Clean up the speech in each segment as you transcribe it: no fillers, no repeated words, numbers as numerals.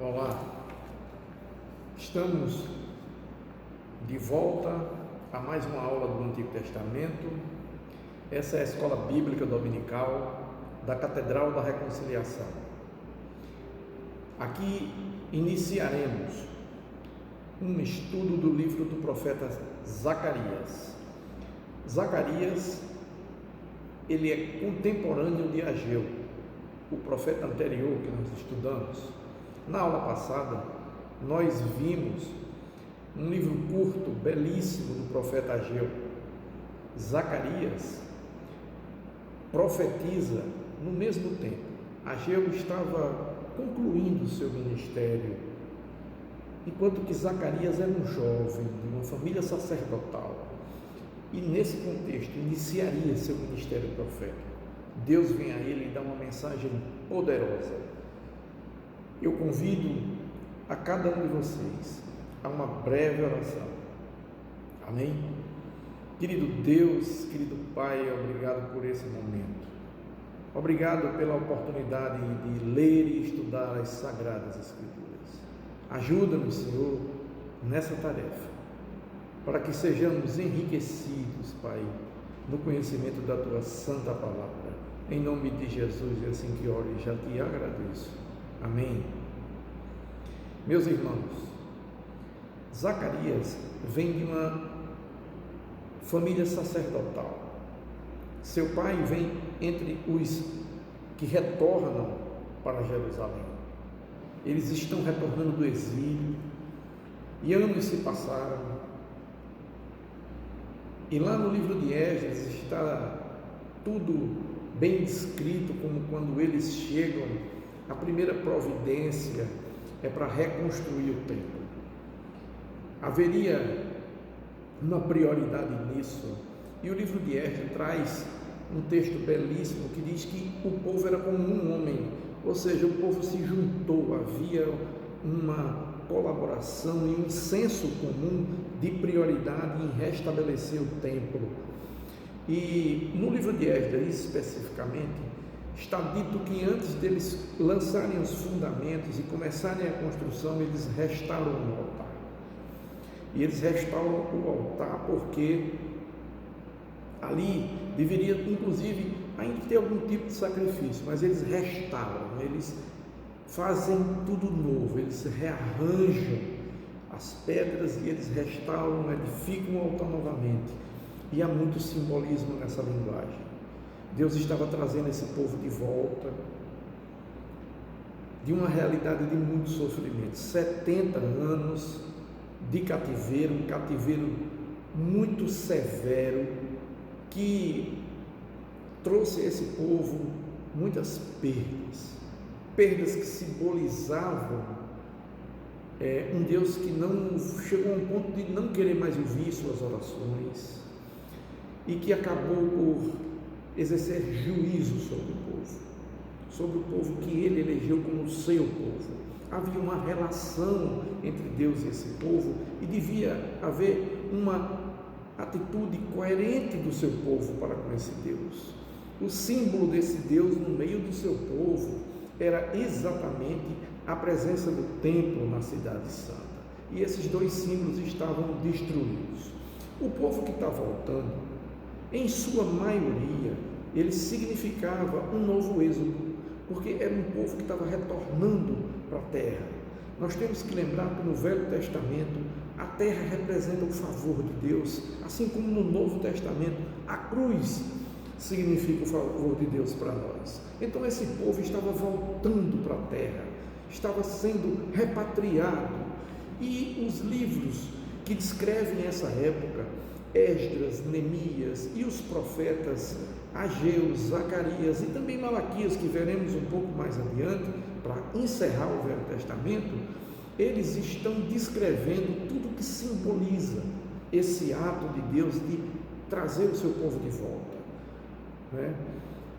Olá, estamos de volta a mais uma aula do Antigo Testamento. Essa é a Escola Bíblica Dominical da Catedral da Reconciliação. Aqui iniciaremos um estudo do livro do profeta Zacarias. Zacarias, ele é contemporâneo de Ageu, o profeta anterior que nós estudamos. Na aula passada, nós vimos um livro curto, belíssimo, do profeta Ageu. Zacarias profetiza no mesmo tempo. Ageu estava concluindo o seu ministério, enquanto que Zacarias era um jovem de uma família sacerdotal. E nesse contexto, iniciaria seu ministério profético. Deus vem a ele e dá uma mensagem poderosa. Eu convido a cada um de vocês a uma breve oração. Amém? Querido Deus, querido Pai, obrigado por esse momento. Obrigado pela oportunidade de ler e estudar as Sagradas Escrituras. Ajuda-nos, Senhor, nessa tarefa, para que sejamos enriquecidos, Pai, no conhecimento da Tua Santa Palavra. Em nome de Jesus, e assim que oro, já te agradeço. Amém. Meus irmãos, Zacarias vem de uma família sacerdotal. Seu pai vem entre os que retornam para Jerusalém. Eles estão retornando do exílio e anos se passaram. E lá no livro de Esdras está tudo bem descrito, como quando eles chegam. A primeira providência é para reconstruir o templo. Haveria uma prioridade nisso. E o livro de Esdras traz um texto belíssimo que diz que o povo era como um homem, ou seja, o povo se juntou, havia uma colaboração e um senso comum de prioridade em restabelecer o templo. E no livro de Esdras, especificamente, está dito que antes deles lançarem os fundamentos e começarem a construção, eles restauram o altar. E eles restauram o altar porque ali deveria, inclusive, ainda ter algum tipo de sacrifício, mas eles restauram, eles fazem tudo novo, eles rearranjam as pedras e eles restauram, edificam o altar novamente. E há muito simbolismo nessa linguagem. Deus estava trazendo esse povo de volta de uma realidade de muito sofrimento. 70 anos de cativeiro, um cativeiro muito severo, que trouxe a esse povo muitas perdas que simbolizavam um Deus que não chegou a um ponto de não querer mais ouvir suas orações e que acabou por exercer juízo sobre o povo que ele elegeu como seu povo. Havia uma relação entre Deus e esse povo e devia haver uma atitude coerente do seu povo para com esse Deus. O símbolo desse Deus no meio do seu povo era exatamente a presença do templo na cidade santa. E esses dois símbolos estavam destruídos. O povo que está voltando, em sua maioria, ele significava um novo êxodo, porque era um povo que estava retornando para a terra. Nós temos que lembrar que no Velho Testamento a terra representa o favor de Deus, assim como no Novo Testamento a cruz significa o favor de Deus para nós. Então esse povo estava voltando para a terra, estava sendo repatriado, e os livros que descrevem essa época, Esdras, Neemias e os profetas Ageu, Zacarias e também Malaquias, que veremos um pouco mais adiante, para encerrar o Velho Testamento, eles estão descrevendo tudo que simboliza esse ato de Deus de trazer o seu povo de volta, né?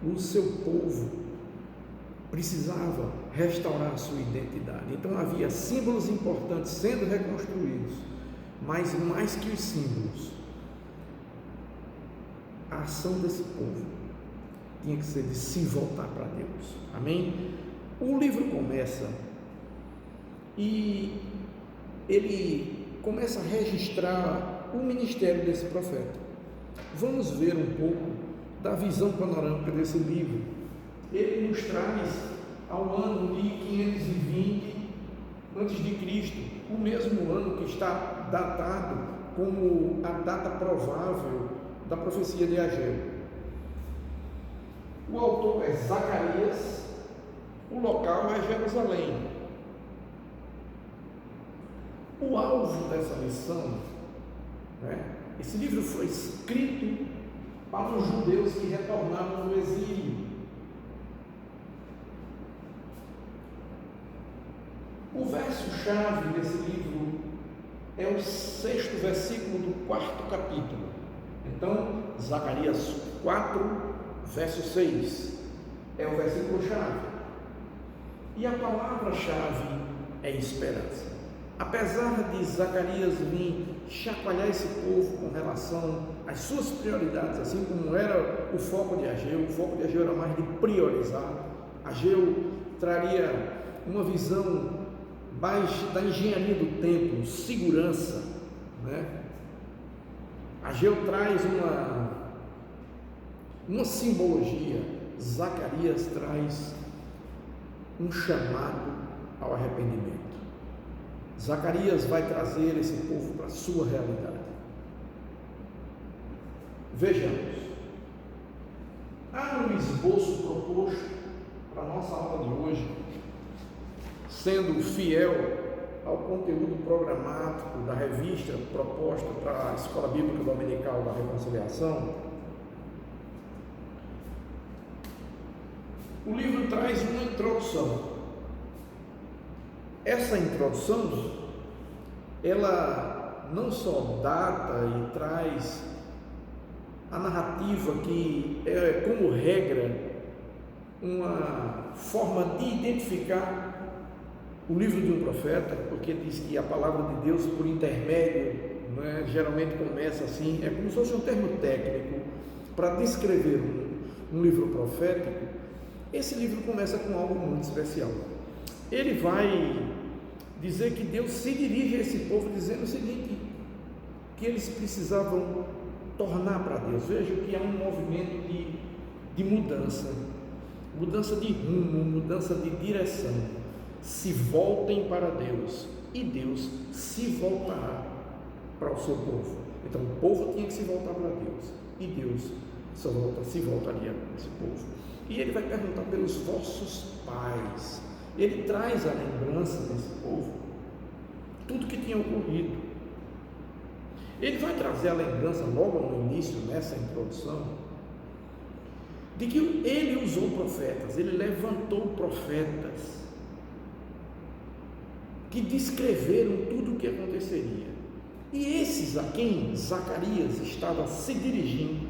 O seu povo precisava restaurar a sua identidade. Então havia símbolos importantes sendo reconstruídos, mas mais que os símbolos, a ação desse povo tinha que ser de se voltar para Deus. Amém? O livro começa e ele começa a registrar o ministério desse profeta. Vamos ver um pouco da visão panorâmica desse livro. Ele nos traz ao ano de 520 a.C., o mesmo ano que está datado como a data provável da profecia de Ageu. O autor é Zacarias, o local é Jerusalém. O alvo dessa lição, esse livro foi escrito para os judeus que retornaram do exílio. O verso-chave desse livro é o 6º versículo do 4º capítulo. Então, Zacarias 4, verso 6, é o versículo-chave. E a palavra-chave é esperança. Apesar de Zacarias vir chacoalhar esse povo com relação às suas prioridades, assim como era o foco de Ageu era mais de priorizar. Ageu traria uma visão mais da engenharia do templo, segurança, Ageu traz uma simbologia, Zacarias traz um chamado ao arrependimento. Zacarias vai trazer esse povo para a sua realidade. Vejamos. Há um esboço proposto para a nossa aula de hoje, sendo fiel ao conteúdo programático da revista proposta para a Escola Bíblica Dominical da Reconciliação. O livro traz uma introdução. Essa introdução, ela não só data e traz a narrativa que é, como regra, uma forma de identificar o livro de um profeta, porque diz que a palavra de Deus, por intermédio, geralmente começa assim, é como se fosse um termo técnico para descrever um livro profético. Esse livro começa com algo muito especial. Ele vai dizer que Deus se dirige a esse povo dizendo o seguinte, que eles precisavam tornar para Deus. Veja que há um movimento de mudança de rumo, mudança de direção. Se voltem para Deus e Deus se voltará para o seu povo. Então o povo tinha que se voltar para Deus e Deus se voltaria para esse povo. E ele vai perguntar pelos vossos pais. Ele traz a lembrança desse povo, tudo que tinha ocorrido. Ele vai trazer a lembrança logo no início, nessa introdução, de que ele usou profetas, ele levantou profetas que descreveram tudo o que aconteceria. E esses a quem Zacarias estava se dirigindo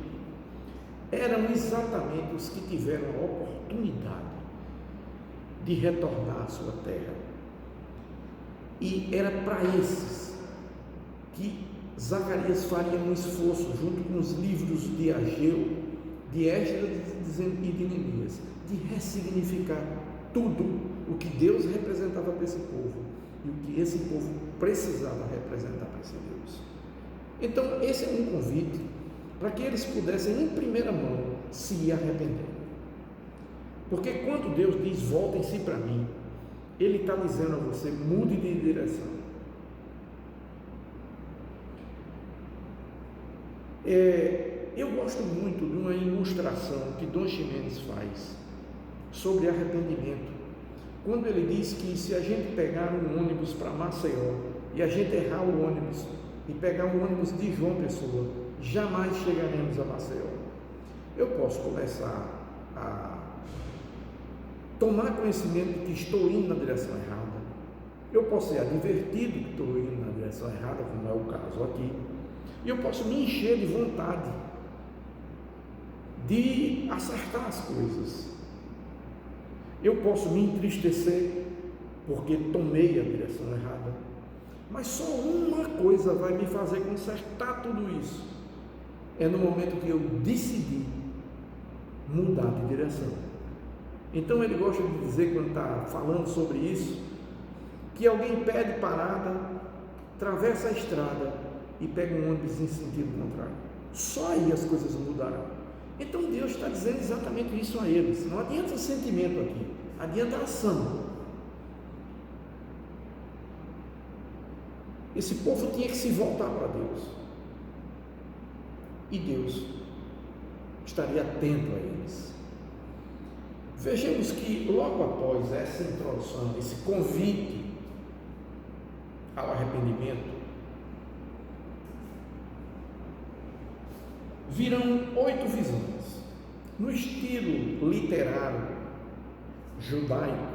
eram exatamente os que tiveram a oportunidade de retornar à sua terra. E era para esses que Zacarias faria um esforço, junto com os livros de Ageu, de Esdras e de Neemias, de ressignificar tudo o que Deus representava para esse povo e o que esse povo precisava representar para esse Deus. Então esse é um convite para que eles pudessem em primeira mão se arrepender. Porque quando Deus diz voltem-se para mim, Ele está dizendo a você, mude de direção. Eu gosto muito de uma ilustração que Dom Ximenes faz sobre arrependimento. Quando ele diz que se a gente pegar um ônibus para Maceió e a gente errar o ônibus e pegar um ônibus de João Pessoa, jamais chegaremos a Maceió. Eu posso começar a tomar conhecimento de que estou indo na direção errada. Eu posso ser advertido que estou indo na direção errada, como é o caso aqui. E eu posso me encher de vontade de acertar as coisas. Eu posso me entristecer porque tomei a direção errada. Mas só uma coisa vai me fazer consertar tudo isso. É no momento que eu decidi mudar de direção. Então ele gosta de dizer, quando está falando sobre isso, que alguém pede parada, atravessa a estrada e pega um ônibus em sentido contrário. Só aí as coisas mudarão. Então Deus está dizendo exatamente isso a eles. Não adianta o sentimento aqui, adianta a ação. Esse povo tinha que se voltar para Deus. E Deus estaria atento a eles. Vejamos que logo após essa introdução, esse convite ao arrependimento, virão 8 visões. No estilo literário judaico,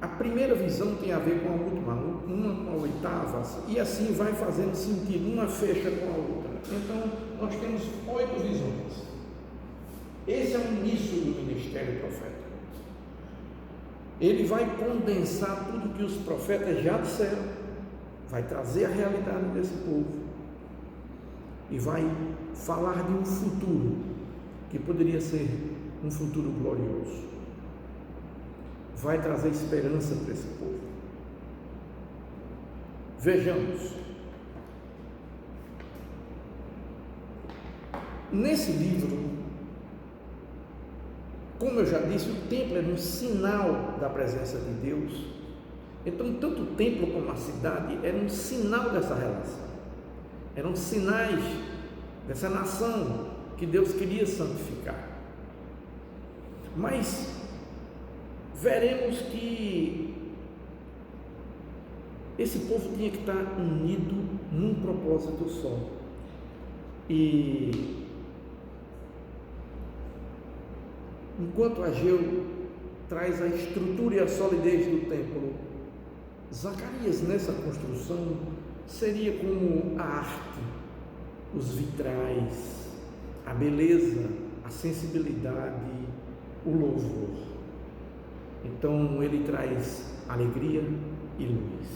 a primeira visão tem a ver com a última, uma com a oitava, e assim vai fazendo sentido, uma fecha com a outra. Então, nós temos 8 visões. Esse é o início do ministério profético. Ele vai condensar tudo que os profetas já disseram, vai trazer a realidade desse povo e vai falar de um futuro que poderia ser um futuro glorioso. Vai trazer esperança para esse povo. Vejamos. Nesse livro, como eu já disse, o templo era um sinal da presença de Deus. Então, tanto o templo como a cidade eram um sinal dessa relação. Eram sinais dessa nação que Deus queria santificar. Mas veremos que esse povo tinha que estar unido num propósito só. E enquanto Ageu traz a estrutura e a solidez do templo, Zacarias nessa construção seria como a arte, os vitrais, a beleza, a sensibilidade, o louvor. Então ele traz alegria e luz.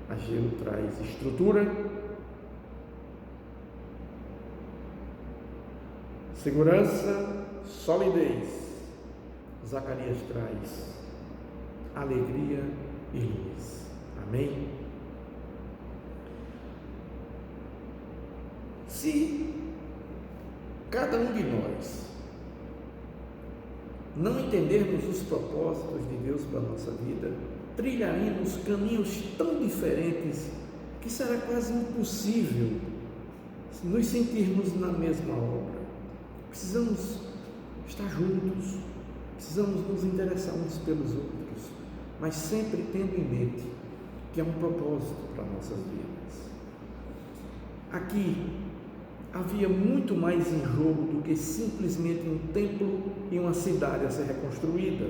Ageu traz estrutura, segurança, solidez. Zacarias traz alegria e luz. Amém? Se cada um de nós não entendermos os propósitos de Deus para a nossa vida, trilharemos caminhos tão diferentes que será quase impossível nos sentirmos na mesma obra. Precisamos estar juntos, precisamos nos interessar uns pelos outros, mas sempre tendo em mente que há um propósito para nossas vidas. Aqui havia muito mais em jogo do que simplesmente um templo e uma cidade a ser reconstruída.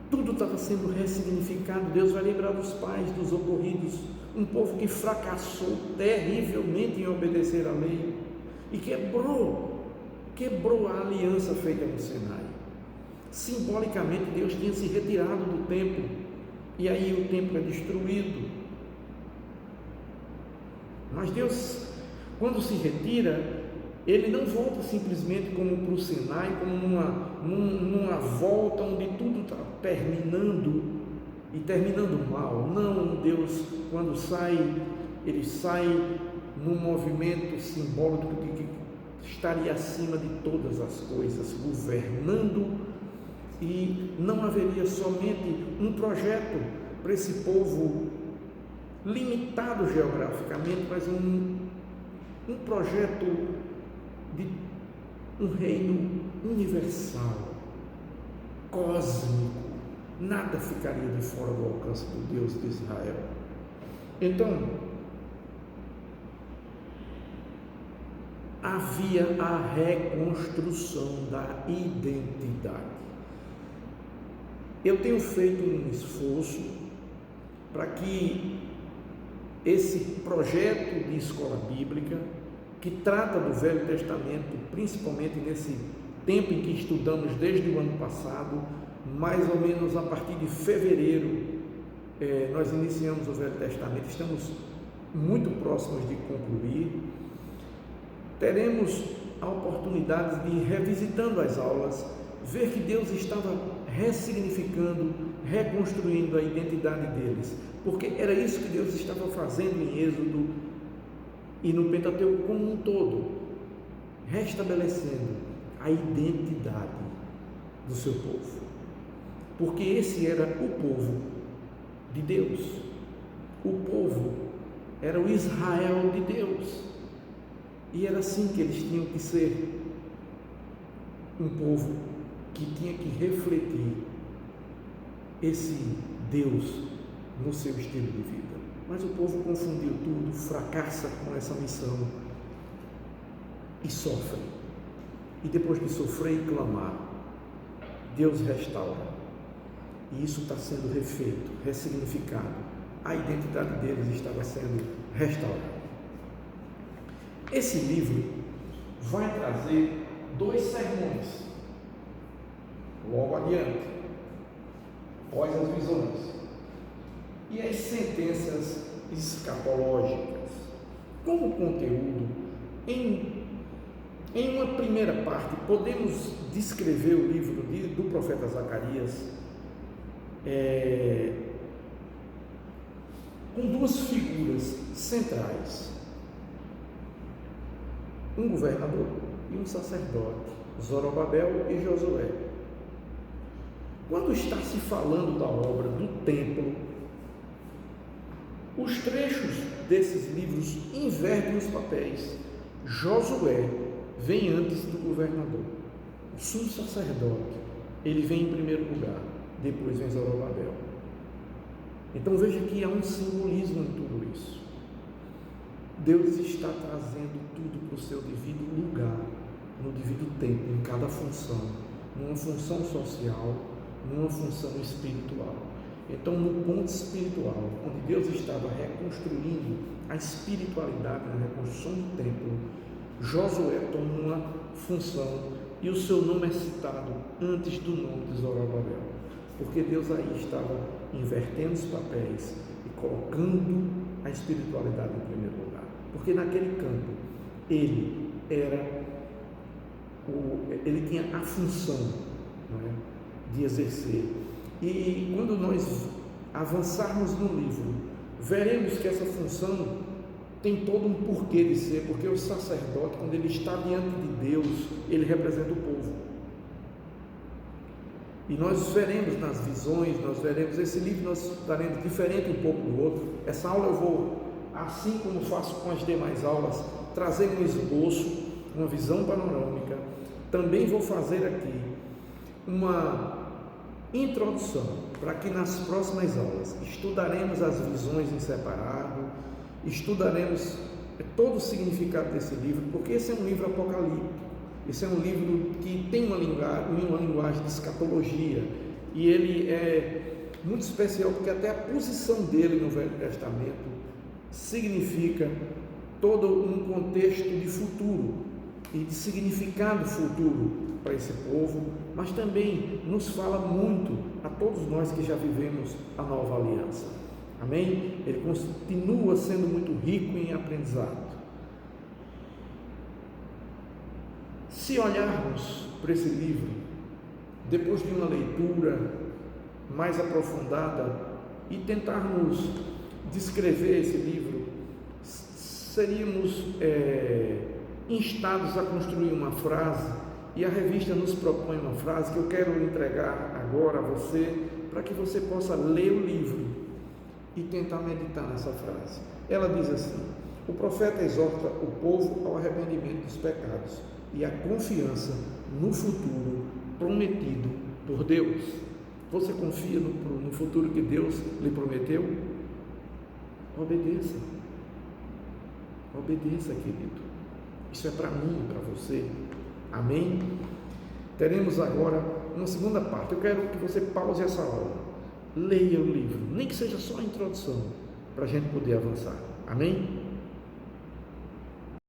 Tudo estava sendo ressignificado. Deus vai lembrar dos pais, dos ocorridos, um povo que fracassou terrivelmente em obedecer à lei e quebrou a aliança feita no Sinai. Simbolicamente, Deus tinha se retirado do templo, e aí o templo é destruído. Mas Deus, quando se retira, Ele não volta simplesmente como para o Sinai, como numa volta onde tudo está terminando e terminando mal. Não, Deus, quando sai, Ele sai num movimento simbólico de que estaria acima de todas as coisas, governando, e não haveria somente um projeto para esse povo limitado geograficamente, mas um projeto de um reino universal, cósmico. Nada ficaria de fora do alcance do Deus de Israel. Então, havia a reconstrução da identidade. Eu tenho feito um esforço para que esse projeto de escola bíblica, que trata do Velho Testamento, principalmente nesse tempo em que estudamos desde o ano passado, mais ou menos a partir de fevereiro, nós iniciamos o Velho Testamento, estamos muito próximos de concluir. Teremos a oportunidade de ir revisitando as aulas ver que Deus estava ressignificando, reconstruindo a identidade deles, porque era isso que Deus estava fazendo em Êxodo e no Pentateuco como um todo, restabelecendo a identidade do seu povo, porque esse era o povo de Deus, o povo era o Israel de Deus, e era assim que eles tinham que ser, um povo que tinha que refletir esse Deus no seu estilo de vida. Mas o povo confundiu tudo, fracassa com essa missão e sofre. E depois de sofrer e clamar, Deus restaura. E isso está sendo refeito, ressignificado. A identidade deles estava sendo restaurada. Esse livro vai trazer 2 sermões, logo adiante, após as visões, e as sentenças escatológicas. Como conteúdo, em uma primeira parte, podemos descrever o livro do profeta Zacarias com 2 figuras centrais, um governador e um sacerdote, Zorobabel e Josué. Quando está se falando da obra do templo, os trechos desses livros invertem os papéis. Josué vem antes do governador, o sumo sacerdote, ele vem em primeiro lugar, depois vem Zorobabel. Então veja que há um simbolismo em tudo isso. Deus está trazendo tudo para o seu devido lugar, no devido tempo, em cada função, numa função social, numa função espiritual. Então, no ponto espiritual, onde Deus estava reconstruindo a espiritualidade na reconstrução do templo, Josué toma uma função e o seu nome é citado antes do nome de Zorobabel, porque Deus aí estava invertendo os papéis e colocando a espiritualidade em primeiro lugar, porque naquele campo ele tinha a função, não é, de exercer. E quando nós avançarmos no livro, veremos que essa função tem todo um porquê de ser, porque o sacerdote, quando ele está diante de Deus, ele representa o povo. E nós veremos nas visões, nós veremos esse livro, nós estaremos diferente um pouco do outro. Essa aula eu vou, assim como faço com as demais aulas, trazer um esboço, uma visão panorâmica. Também vou fazer aqui uma introdução, para que nas próximas aulas estudaremos as visões em separado, estudaremos todo o significado desse livro, porque esse é um livro apocalíptico, esse é um livro que tem uma linguagem de escatologia, e ele é muito especial, porque até a posição dele no Velho Testamento significa todo um contexto de futuro, e de significado futuro para esse povo, mas também nos fala muito a todos nós que já vivemos a nova aliança. Amém? Ele continua sendo muito rico em aprendizado. Se olharmos para esse livro, depois de uma leitura mais aprofundada e tentarmos descrever esse livro, seríamos instados a construir uma frase, e a revista nos propõe uma frase que eu quero entregar agora a você, para que você possa ler o livro e tentar meditar nessa frase. Ela diz assim: o profeta exorta o povo ao arrependimento dos pecados e à confiança no futuro prometido por Deus. Você confia no futuro que Deus lhe prometeu? Obedeça. Obedeça, querido. Isso é para mim e para você. Amém? Teremos agora uma segunda parte. Eu quero que você pause essa aula, leia o livro, nem que seja só a introdução, para a gente poder avançar. Amém?